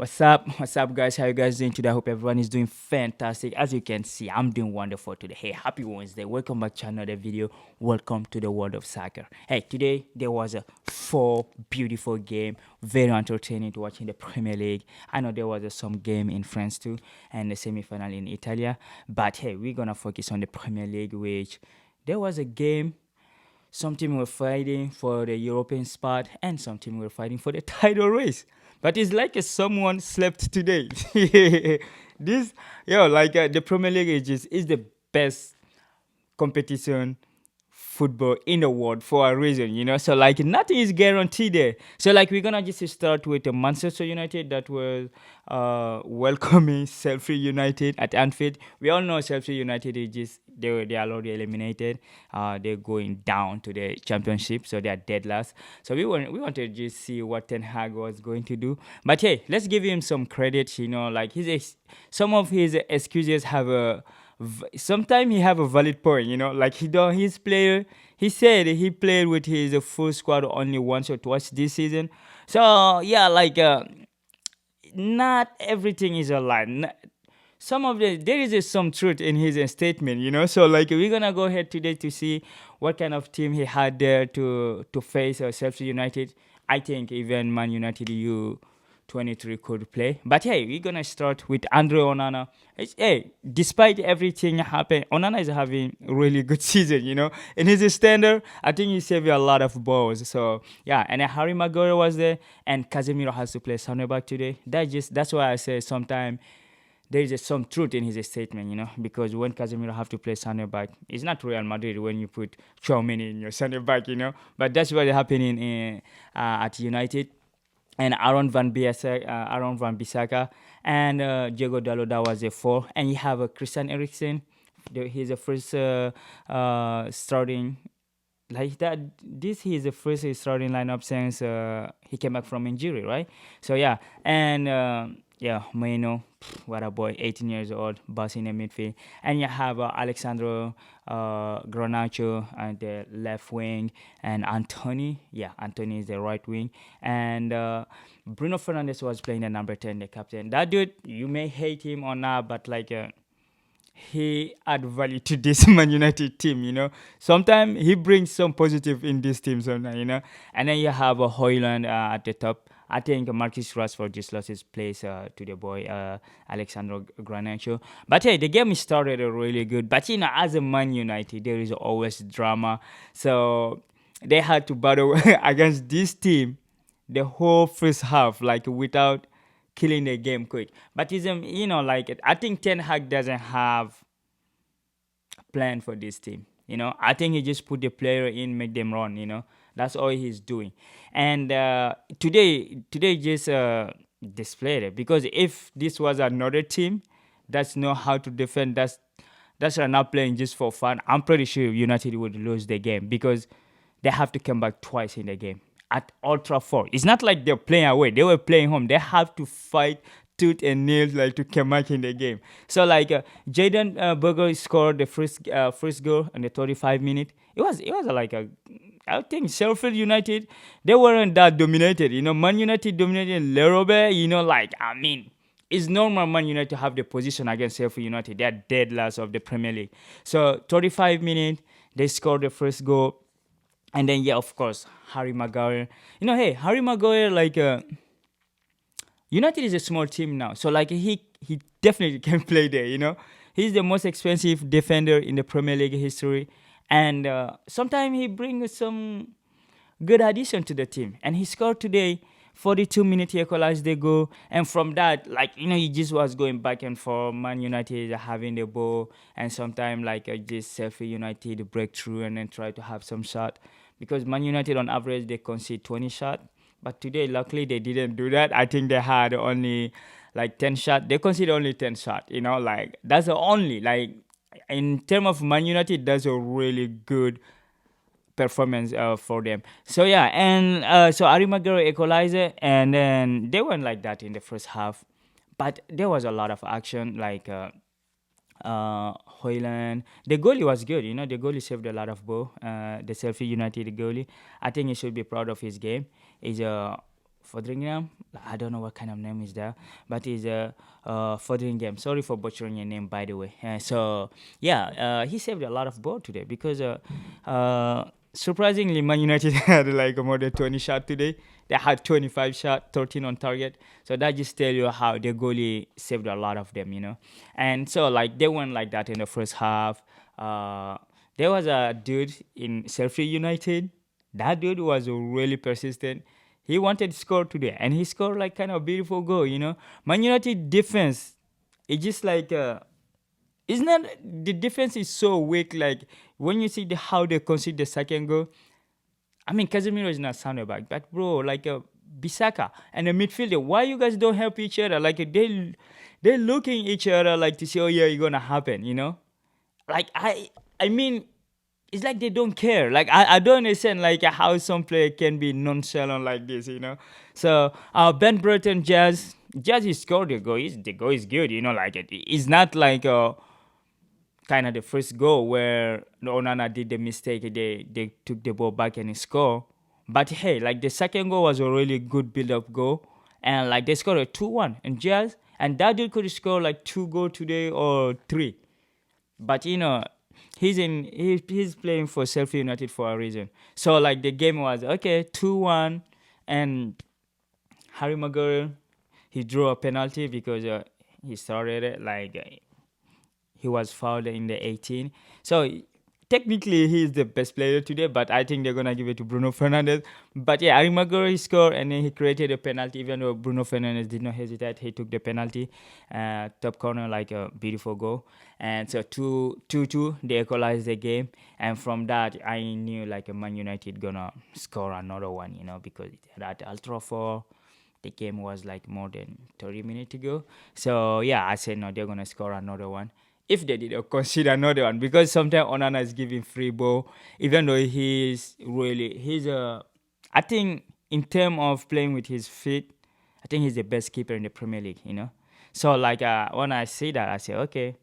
What's up? What's up, guys? How you guys doing today? I hope everyone is doing fantastic. As you can see, I'm doing wonderful today. Hey, happy Wednesday. Welcome back to another video. Welcome to the world of soccer. Hey, today there was a four beautiful game. Very entertaining to watch in the Premier League. I know there was some game in France too, and the semi-final in Italy. But hey, we're gonna focus on the Premier League, which there was a game. Some team were fighting for the European spot, and some team were fighting for the title race. But it's like someone slept today. This, the Premier League is the best competition football in the world for a reason. So like nothing is guaranteed there. So like we're gonna just start with Manchester United that was welcoming Sheffield United at Anfield. We all know Sheffield United is just they are already eliminated. They're going down to the championship, so they are dead last. So we wanted to just see what Ten Hag was going to do. But hey, let's give him some credit. Like some of his excuses have a sometimes he have a valid point, like his player. He said he played with his full squad only once or twice this season. So yeah, not everything is a lie. Some of there is some truth in his statement. So like we're gonna go ahead today to see what kind of team he had there to face Sheffield United. I think even Man United 23 could play. But hey, we're gonna start with Andre Onana. Hey, despite everything happened, Onana is having a really good season. In his standard, I think he saved a lot of balls. So yeah, and then Harry Maguire was there, and Casemiro has to play center back today. That's why I say sometimes there is some truth in his statement, because when Casemiro have to play center back, it's not Real Madrid when you put Tchouameni in your center back. But that's what happening at United. And Aaron Van Bissaka, and Diego Dalot, that was a four. And you have Christian Eriksen. He's the first starting like that. He is the first starting lineup since he came back from injury, right? So yeah, and Moreno, what a boy, 18 years old, boss in the midfield. And you have Alexandro Garnacho at the left wing, and Anthony is the right wing, and Bruno Fernandes was playing the number 10, the captain. That dude, you may hate him or not, but he add value to this Man United team. Sometimes he brings some positive in this team, and then you have a Hoyland at the top. I think Marcus Rashford just lost his place to the boy Alexandro Garnacho. But hey, the game started really good. But as a Man United, there is always drama. So they had to battle against this team the whole first half, without killing the game quick. But I think Ten Hag doesn't have a plan for this team. I think he just put the player in, make them run. That's all he's doing. And today just displayed it, because if this was another team that's know how to defend, that's not playing just for fun, I'm pretty sure United would lose the game, because they have to come back twice in the game at Old Trafford. It's not like they're playing away; they were playing home. They have to fight tooth and nails to come back in the game. So Jaden Berger scored the first goal in the 35 minute. It was I think Sheffield United, they weren't that dominated. Man United dominated Lerobe. It's normal Man United to have the position against Sheffield United. They are dead last of the Premier League. So 35 minutes, they scored the first goal. And then, of course, Harry Maguire. Hey, Harry Maguire, United is a small team now. So, he definitely can play there. He's the most expensive defender in the Premier League history. And sometimes he brings some good addition to the team. And he scored today, 42 minutes, he equalized the goal. And from that, he just was going back and forth. Man United having the ball. And sometimes, just Sheffield United break through and then try to have some shot. Because Man United, on average, they concede 20 shots. But today, luckily, they didn't do that. I think they had only 10 shots. They conceded only 10 shots. That's the only, in terms of Man United, that's a really good performance for them. So yeah, and so Harry Maguire equalizer, and then they weren't like that in the first half. But there was a lot of action, Hoyland. The goalie was good, the goalie saved a lot of ball. The Sheffield United goalie, I think he should be proud of his game. He's a Foderingham. I don't know what kind of name is that, but it's a Foderingham. Sorry for butchering your name, by the way. So yeah, he saved a lot of ball today because surprisingly, Man United had like more than 20 shots today. They had 25 shots, 13 on target. So that just tell you how the goalie saved a lot of them. And so like they went like that in the first half. There was a dude in Sheffield United. That dude was really persistent. He wanted to score today, and he scored like kind of beautiful goal. Man United defense, it's just like it's not the defense is so weak. Like when you see how they concede the second goal, I mean Casemiro is not center back, but bro, like Bisaka and the midfielder, why you guys don't help each other? Like they looking each other like to say, oh yeah, it's gonna happen. Like I mean it's like they don't care. Like I don't understand like how some player can be nonchalant like this. So Ben Burton Jazz he scored the goal is good. Like it's not like kind of the first goal where Onana did the mistake. They took the ball back and he scored. But hey, like the second goal was a really good build up goal, and like they scored a 2-1 and Jazz, and that dude could score like 2 goals today or 3. But he's playing for Sheffield United for a reason. So like the game was okay, 2-1, and Harry Maguire he drew a penalty because he started it like he was fouled in the 18. So technically he is the best player today, but I think they're gonna give it to Bruno Fernandes. But yeah, Harry Maguire he scored and then he created a penalty. Even though Bruno Fernandes did not hesitate, he took the penalty, top corner, like a beautiful goal. And so 2-2, they equalized the game. And from that, I knew like a Man United gonna score another one, because that Ultra 4. The game was like more than 30 minutes ago. So yeah, I said no, they're gonna score another one. If they did consider another one, because sometimes Onana is giving free ball, even though he's I think in terms of playing with his feet, I think he's the best keeper in the Premier League. So like when I see that, I say okay,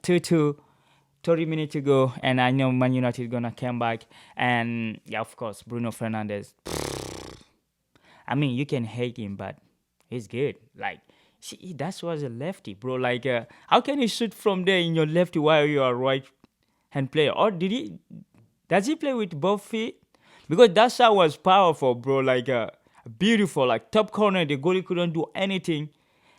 2-2, 30 minutes to go, and I know Man United gonna come back, and yeah, of course Bruno Fernandes. I mean, you can hate him, but he's good. Like, see, that was a lefty, bro. Like, how can you shoot from there in your lefty while you are right hand player? Or does he play with both feet? Because that shot was powerful, bro. Like, beautiful. Like, top corner, the goalie couldn't do anything.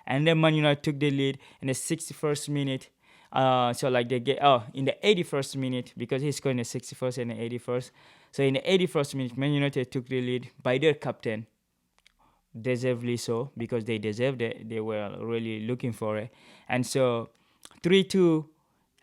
And then Man United took the lead in the 61st minute. So like they get in the 81st minute, because he scored in the 61st and the 81st. So in the 81st minute, Man United took the lead by their captain, deservedly so, because they deserved it. They were really looking for it. And so 3-2,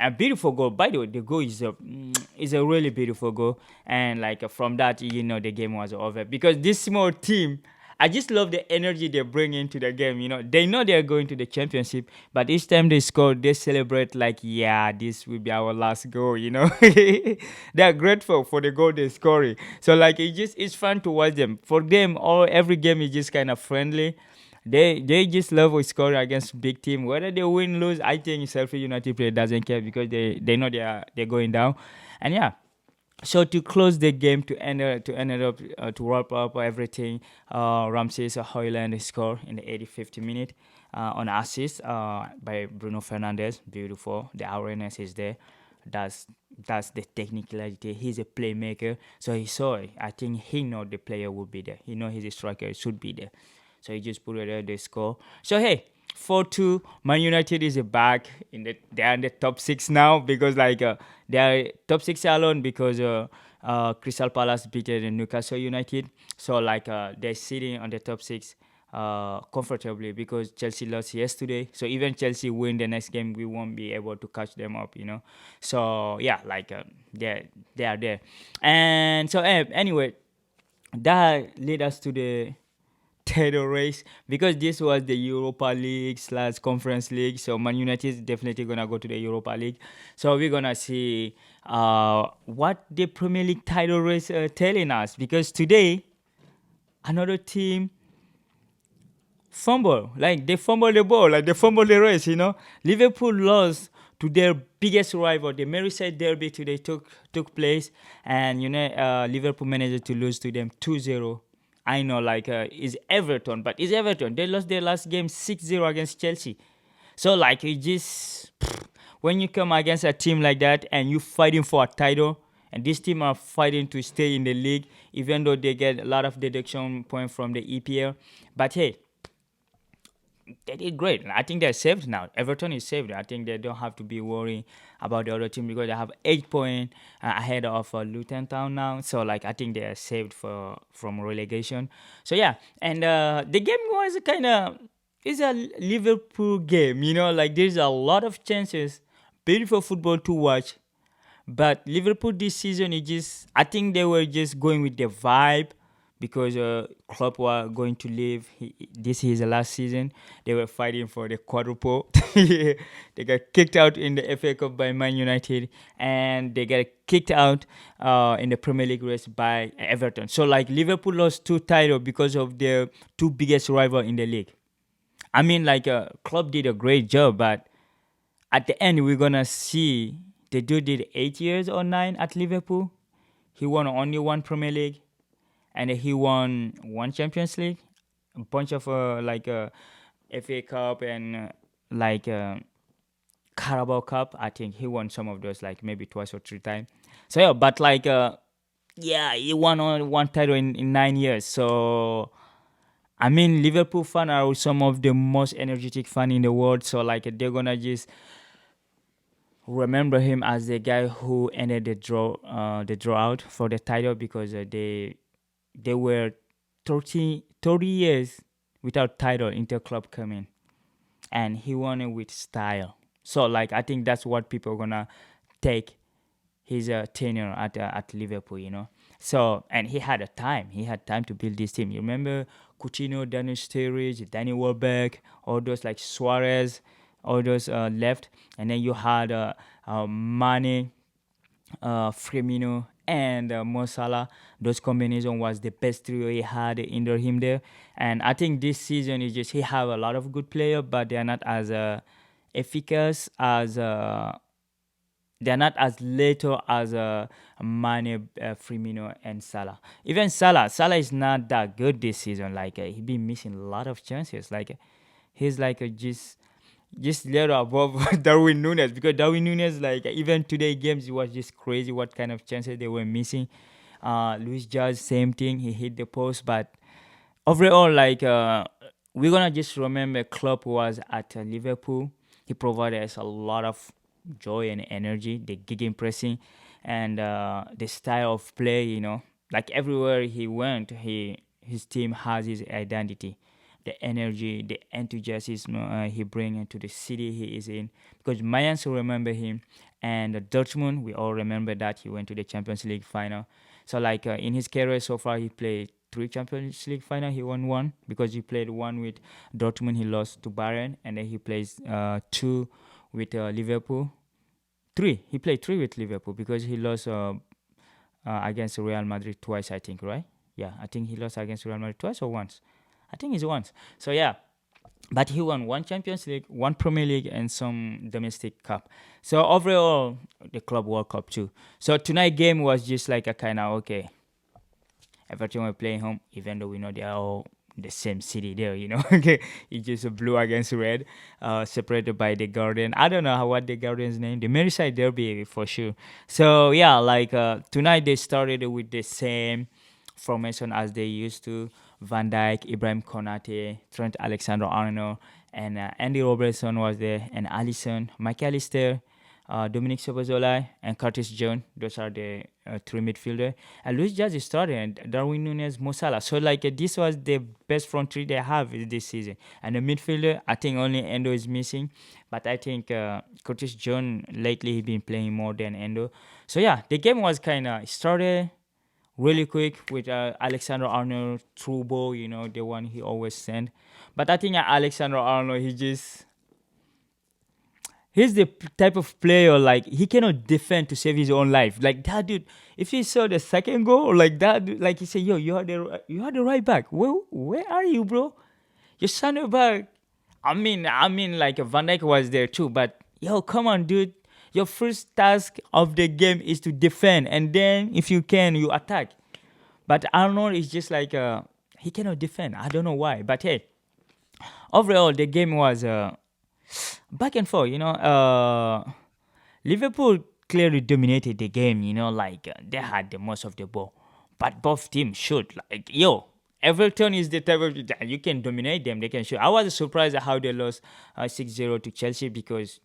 a beautiful goal. By the way, the goal is a really beautiful goal. And like from that, the game was over, because this small team, I just love the energy they bring into the game. They know they're going to the championship, but each time they score, they celebrate like, yeah, this will be our last goal. They're grateful for the goal they scoring. So like it's fun to watch them. For them, every game is just kind of friendly. They just love scoring against big team. Whether they win, lose, I think Sheffield United player doesn't care, because they know they're going down. And yeah. So to close the game, to wrap up everything, Ramses Højlund scored in the 85th minute on assist by Bruno Fernandes. Beautiful. The awareness is there. That's the technicality. He's a playmaker, so he saw it. I think he know the player will be there. He know his striker should be there. So he just put it there, they score. So hey, 4-2, Man United is back they're in the top 6 now, because like they are top 6 alone because Crystal Palace beat the Newcastle United. So like they're sitting on the top 6 comfortably, because Chelsea lost yesterday. So even Chelsea win the next game, we won't be able to catch them up. So yeah, like they are there. And so anyway, that led us to the title race, because this was the Europa League / Conference League. So Man United is definitely gonna go to the Europa League. So we're gonna see what the Premier League title race telling us, because today another team fumble, like they fumble the ball, like they fumble the race. Liverpool lost to their biggest rival. The Merseyside derby today took place, and Liverpool managed to lose to them 2-0. I know, like, is Everton, but it's Everton. They lost their last game 6-0 against Chelsea. So, like, it just, when you come against a team like that and you fighting for a title, and this team are fighting to stay in the league, even though they get a lot of deduction points from the EPL. But hey, they did great. I think they're saved now. Everton is saved. I think they don't have to be worried about the other team because they have 8 points ahead of Luton Town now. So, like, I think they are saved from relegation. So yeah, and the game was kind of, it's a Liverpool game. Like, there's a lot of chances, beautiful football to watch. But Liverpool this season is just, I think they were just going with the vibe because Klopp was going to leave. This is the last season. They were fighting for the quadruple. They got kicked out in the FA Cup by Man United, and they got kicked out in the Premier League race by Everton. So, like, Liverpool lost 2 titles because of their 2 biggest rivals in the league. I mean, like, Klopp did a great job, but at the end, we're gonna see the dude did 8 years or 9 at Liverpool. He won only 1 Premier League, and he won 1 Champions League, a bunch of FA Cup and Carabao Cup. I think he won some of those, like maybe twice or 3 times. So yeah, but yeah, he won only 1 title in 9 years. So I mean, Liverpool fans are some of the most energetic fans in the world. So, like, they're gonna just remember him as the guy who ended the draw out for the title because they were 30 years without title until club coming, and he won it with style. So, like, I think that's what people are gonna take his tenure at Liverpool. So, and he had time to build this team. You remember Coutinho, Daniel Sturridge, Danny Welbeck, all those, like Suarez, all those left, and then you had Mane, Firmino, and Mo Salah. Those combination was the best trio he had under him there. And I think this season is just he have a lot of good players, but they are not as efficacious as they're not as lethal as Mane, Firmino, and Salah. Even Salah is not that good this season. Like, he been missing a lot of chances. Like, he's like just little above Darwin Nunes, because Darwin Nunes, like, even today games, it was just crazy what kind of chances they were missing. Luis Diaz, same thing, he hit the post, but overall, like, we're gonna just remember Klopp was at Liverpool. He provided us a lot of joy and energy, the gegenpressing, and the style of play. Like, everywhere he went, his team has his identity, the energy, the enthusiasm he brings into the city he is in. Because Mayans will remember him, and Dortmund, we all remember that he went to the Champions League final. So, like, in his career so far, he played 3 Champions League final. He won 1 because he played 1 with Dortmund. He lost to Bayern, and then he plays 2 with Liverpool. 3. He played 3 with Liverpool because he lost against Real Madrid twice, I think, right? Yeah, I think he lost against Real Madrid twice or once. I think it's once. So yeah, but he won 1 Champions League, 1 Premier League, and some domestic cup. So overall, the Club World Cup too. So tonight game was just like a kind of, okay, Everton were playing home, even though we know they are all the same city there, Okay, it's just a blue against red, separated by the garden. I don't know what the garden's name, the Merseyside Derby for sure. So yeah, like, tonight they started with the same formation as they used to. Van Dijk, Ibrahim Konate, Trent Alexander-Arnold, and Andy Robertson was there, and Alisson, McAllister, Dominic Szoboszlai, and Curtis Jones. Those are the 3 midfielders. And Luis Diaz started, and Darwin Nunes, Mo Salah. So, like, this was the best front 3 they have this season. And the midfielder, I think only Endo is missing. But I think Curtis Jones, lately, he's been playing more than Endo. So, yeah, the game was kind of started really quick with Alexander-Arnold through ball, the one he always send. But I think Alexander-Arnold, he's the type of player, like, he cannot defend to save his own life. Like, that dude, if he saw the second goal, like that dude, like, he said, yo, you are the right back. Where are you, bro? Your center back. I mean, like, Van Dijk was there too, but yo, come on, dude. Your first task of the game is to defend, and then if you can, you attack. But Arnold is just like he cannot defend. I don't know why, but hey, overall the game was back and forth. Liverpool clearly dominated the game. They had the most of the ball, but both teams shoot. Everton is the type of you can dominate them. They can shoot. I was surprised at how they lost 6-0 to Chelsea because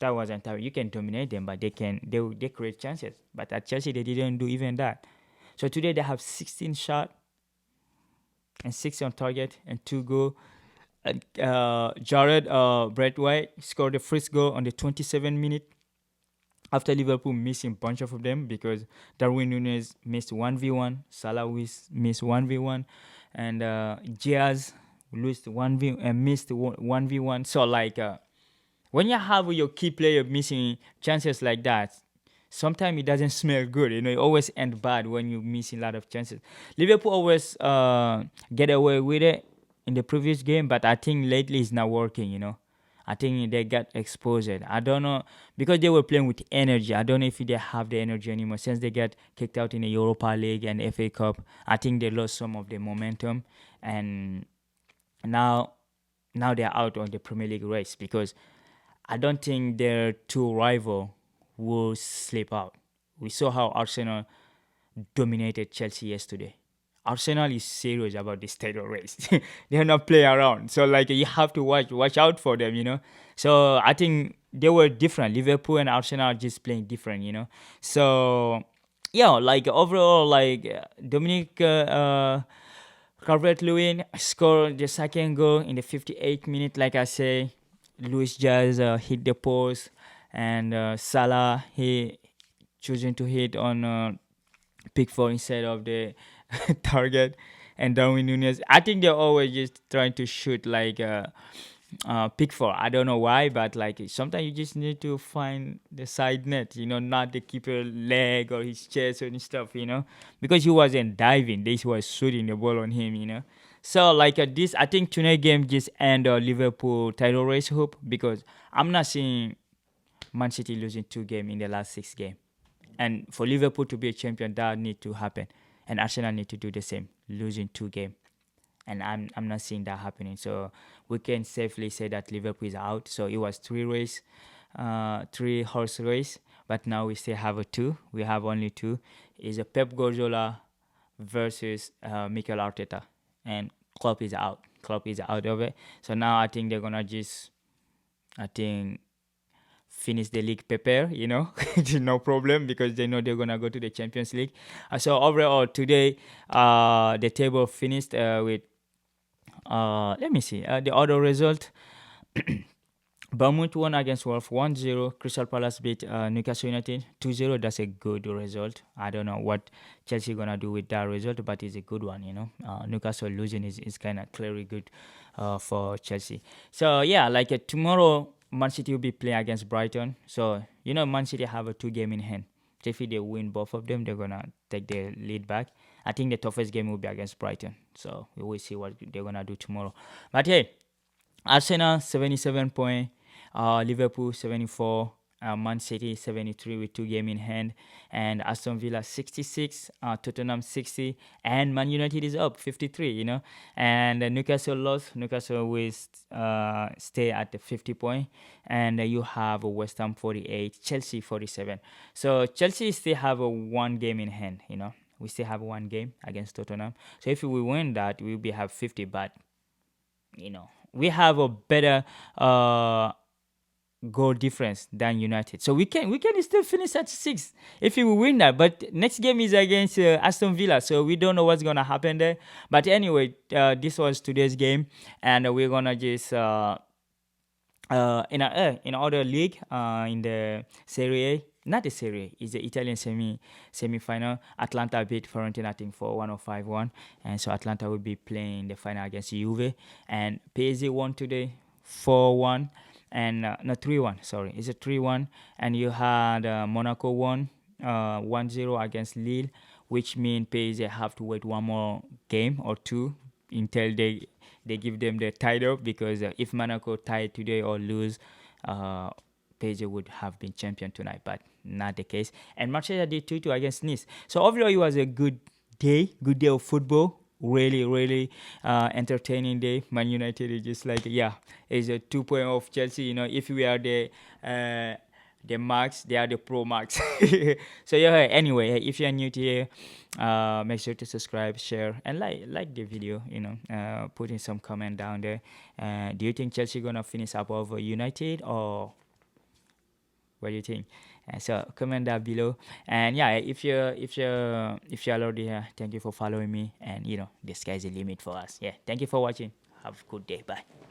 that wasn't how you can dominate them, but they create chances. But at Chelsea they didn't do even that. So today they have 16 shots and 6 on target and 2 goal. Jared Brett White scored the first goal on the 27th minute after Liverpool missing a bunch of them because Darwin Núñez missed 1v1, Salah missed 1v1, and Diaz missed 1v1. So when you have your key player missing chances like that, sometimes it doesn't smell good. It always ends bad when you miss a lot of chances. Liverpool always get away with it in the previous game, but I think lately it's not working. I think they got exposed. I don't know, because they were playing with energy. I don't know if they have the energy anymore since they got kicked out in the Europa League and FA Cup. I think they lost some of the momentum, and now they're out on the Premier League race because I don't think their two rival will slip out. We saw how Arsenal dominated Chelsea yesterday. Arsenal is serious about this title race. They're not play around. So you have to watch out for them. So I think they were different. Liverpool and Arsenal are just playing different. So yeah, overall, Dominic Calvert-Lewin scored the second goal in the 58th minute. Like I say, Luis Diaz hit the post, and Salah he choosing to hit on Pickford instead of the target, and Darwin Núñez. I think they're always just trying to shoot Pickford. I don't know why, but sometimes you just need to find the side net, not the keeper leg or his chest and stuff, because he wasn't diving. This was shooting the ball on him. So this, I think tonight game just end Liverpool title race hope, because I'm not seeing Man City losing 2 games in the last 6 games. And for Liverpool to be a champion, that need to happen. And Arsenal need to do the same, losing 2 games. And I'm not seeing that happening. So we can safely say that Liverpool is out. So it was 3 horse race, but now we still have a 2. We have only 2. It's a Pep Guardiola versus Mikel Arteta, and Klopp is out. Klopp is out of it. So now I think they're gonna finish the league prepare, no problem, because they know they're gonna go to the Champions League. So overall today, the table finished with let me see the other result. Bournemouth won against Wolves 1-0. Crystal Palace beat Newcastle United 2-0. That's a good result. I don't know what Chelsea gonna do with that result, but it's a good one. Newcastle losing is kind of clearly good for Chelsea. So yeah, tomorrow Man City will be playing against Brighton. So Man City have a 2 game in hand. So if they win both of them, they're gonna take the lead back. I think the toughest game will be against Brighton. So we will see what they're gonna do tomorrow. But hey, Arsenal 77 points, Liverpool 74, Man City 73 with 2 games in hand, and Aston Villa 66, Tottenham 60, and Man United is up 53. And Newcastle lost. Newcastle will stay at the 50 point, and you have West Ham 48, Chelsea 47. So Chelsea still have a 1 game in hand. We still have 1 game against Tottenham. So if we win that, we will have 50. But we have a better goal difference than United, so we can still finish at 6 if we win that. But next game is against Aston Villa, so we don't know what's gonna happen there. But anyway, this was today's game, and we're gonna just in other league, in the Serie A. Not the Serie A, it's the Italian semi-final. Atlanta beat Fiorentina, I think, for 105-1. And so Atlanta will be playing the final against Juve. And PSG won today 4-1. And no, 3-1, sorry. It's a 3-1. And you had Monaco won 1-0 against Lille, which means PSG have to wait 1 more game or 2 until they give them the title. Because if Monaco tie today or lose, PSG would have been champion tonight, but not the case. And Marseille did 2-2 against Nice. So overall, it was a good day of football. really, really entertaining day. Man United is just like, yeah, it's a 2.0 of Chelsea. You know, if we are the Max, they are the Pro Max. So yeah, anyway, if you're new to here, make sure to subscribe, share, and like the video. You know, put in some comment down there. Do you think Chelsea gonna finish above United, or what do you think? So comment down below. And yeah, if you're already here, thank you for following me. And you know, the sky's the limit for us. Yeah, thank you for watching. Have a good day. Bye.